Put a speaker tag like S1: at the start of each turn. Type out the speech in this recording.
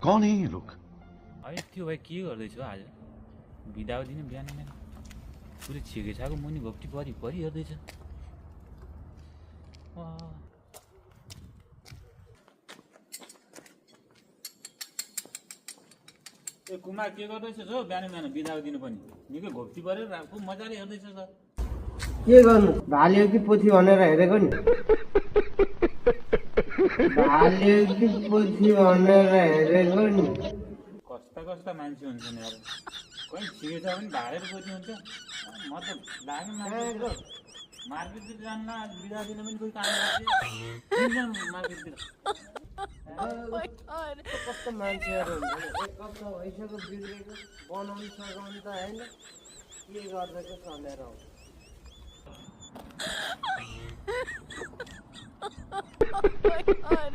S1: कौन है ये लोग?
S2: है त्यो भाइ के गर्दैछु आज बिदा दिने बिहान बिहान पुरै छिगेछाको मुनि घोप्टी परि परि हेर्दैछ। ए कुमार के गर्दैछ हो बिहान बिहान बिदा दिनु पनि निकै घोप्टी परेर खुब मजाले हेर्दैछ त।
S3: के गर्नु भाल्यो कि पोथी भनेर हेरेको नि। भाल्यो कि पोथी भनेर हेरेको नि।
S2: कस्ता कस्ता मान्छे हुन्छन् यार, कहीँ छिगेछ भने भाडेर पोथी हुन्छ। म त लाग्यो मार्केटतिर जान्न आज बिदा दिन पनि कोही काम गर्छ मार्केटतिर।
S3: कस्तो मान्छेहरू हुन्छ एक हप्ता भइसक्यो बिग्रेको बनाउनु सघाउनु त होइन के गर्दैछ चलेर
S4: Oh my god.